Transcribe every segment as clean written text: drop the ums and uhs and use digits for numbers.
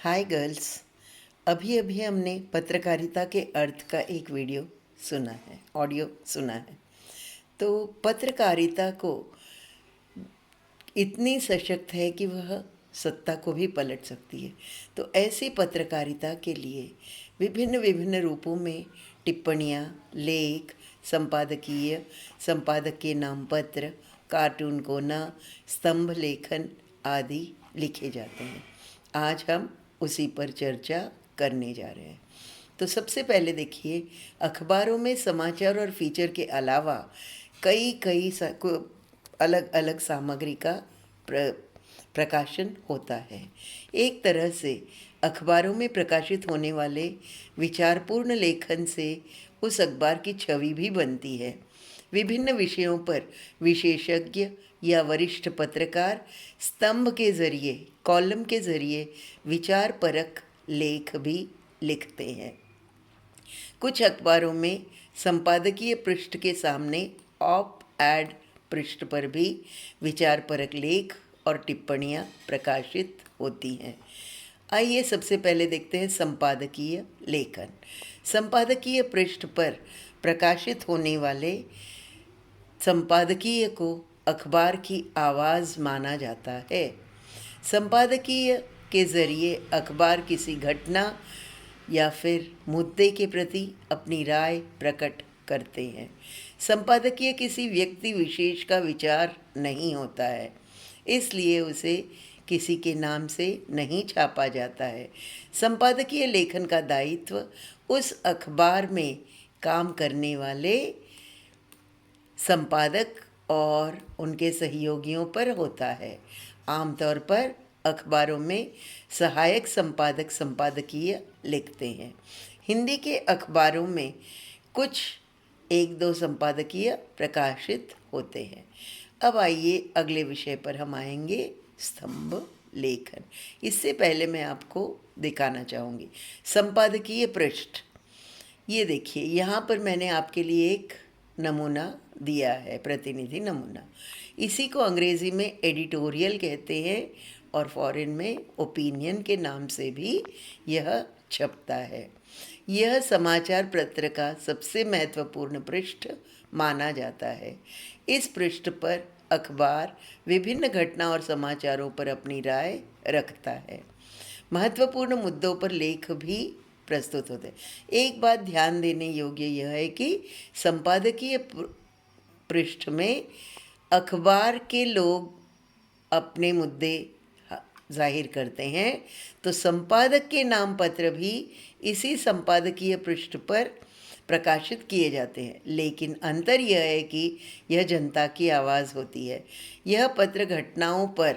Hi girls. अभी अभी हमने पत्रकारिता के अर्थ का एक वीडियो सुना है, ऑडियो सुना है। तो पत्रकारिता को इतनी सशक्त है कि वह सत्ता को भी पलट सकती है। तो ऐसी पत्रकारिता के लिए विभिन्न विभिन्न रूपों में टिप्पणियाँ, लेख, संपादकीय, संपादक के नामपत्र, कार्टून कोना, स्तंभ लेखन आदि लिखे जाते हैं। आज हम उसी पर चर्चा करने जा रहे हैं। तो सबसे पहले देखिए, अखबारों में समाचार और फीचर के अलावा कई कई अलग अलग सामग्री का प्रकाशन होता है। एक तरह से अखबारों में प्रकाशित होने वाले विचारपूर्ण लेखन से उस अखबार की छवि भी बनती है। विभिन्न विषयों पर विशेषज्ञ या वरिष्ठ पत्रकार स्तंभ के ज़रिए, कॉलम के ज़रिए विचार परक लेख भी लिखते हैं। कुछ अखबारों में संपादकीय पृष्ठ के सामने ऑप एड पृष्ठ पर भी विचार परक लेख और टिप्पणियाँ प्रकाशित होती हैं। आइए सबसे पहले देखते हैं संपादकीय लेखन। संपादकीय पृष्ठ पर प्रकाशित होने वाले संपादकीय को अखबार की आवाज़ माना जाता है। संपादकीय के ज़रिए अखबार किसी घटना या फिर मुद्दे के प्रति अपनी राय प्रकट करते हैं। संपादकीय किसी व्यक्ति विशेष का विचार नहीं होता है, इसलिए उसे किसी के नाम से नहीं छापा जाता है। संपादकीय लेखन का दायित्व उस अखबार में काम करने वाले संपादक और उनके सहयोगियों पर होता है। आमतौर पर अखबारों में सहायक संपादक संपादकीय लिखते हैं। हिंदी के अखबारों में कुछ एक दो संपादकीय प्रकाशित होते हैं। अब आइए अगले विषय पर हम आएंगे, स्तंभ लेखन। इससे पहले मैं आपको दिखाना चाहूँगी संपादकीय पृष्ठ। ये देखिए, यहाँ पर मैंने आपके लिए एक नमूना दिया है, प्रतिनिधि नमूना। इसी को अंग्रेज़ी में एडिटोरियल कहते हैं और फॉरेन में ओपिनियन के नाम से भी यह छपता है। यह समाचार पत्र का सबसे महत्वपूर्ण पृष्ठ माना जाता है। इस पृष्ठ पर अखबार विभिन्न घटना और समाचारों पर अपनी राय रखता है। महत्वपूर्ण मुद्दों पर लेख भी प्रस्तुत होते हैं। एक बात ध्यान देने योग्य यह है कि संपादकीय पृष्ठ में अखबार के लोग अपने मुद्दे जाहिर करते हैं, तो संपादक के नाम पत्र भी इसी संपादकीय पृष्ठ पर प्रकाशित किए जाते हैं। लेकिन अंतर यह है कि यह जनता की आवाज़ होती है। यह पत्र घटनाओं पर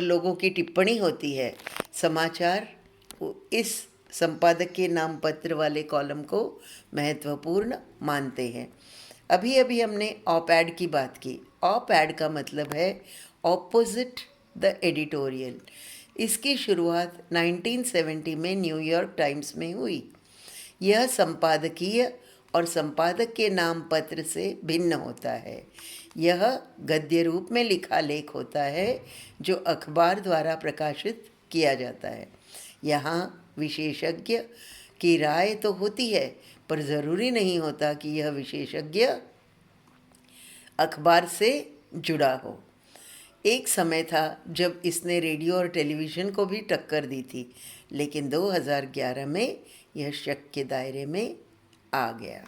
लोगों की टिप्पणी होती है। समाचार इस संपादक के नाम पत्र वाले कॉलम को महत्वपूर्ण मानते हैं। अभी अभी हमने ऑप एड की बात की। ऑप एड का मतलब है ऑपोजिट द एडिटोरियल। इसकी शुरुआत 1970 में न्यूयॉर्क टाइम्स में हुई। यह संपादकीय और संपादक के नाम पत्र से भिन्न होता है। यह गद्य रूप में लिखा लेख होता है जो अखबार द्वारा प्रकाशित किया जाता है। यहाँ विशेषज्ञ की राय तो होती है, पर ज़रूरी नहीं होता कि यह विशेषज्ञ अखबार से जुड़ा हो। एक समय था जब इसने रेडियो और टेलीविज़न को भी टक्कर दी थी, लेकिन 2011 में यह शक के दायरे में आ गया।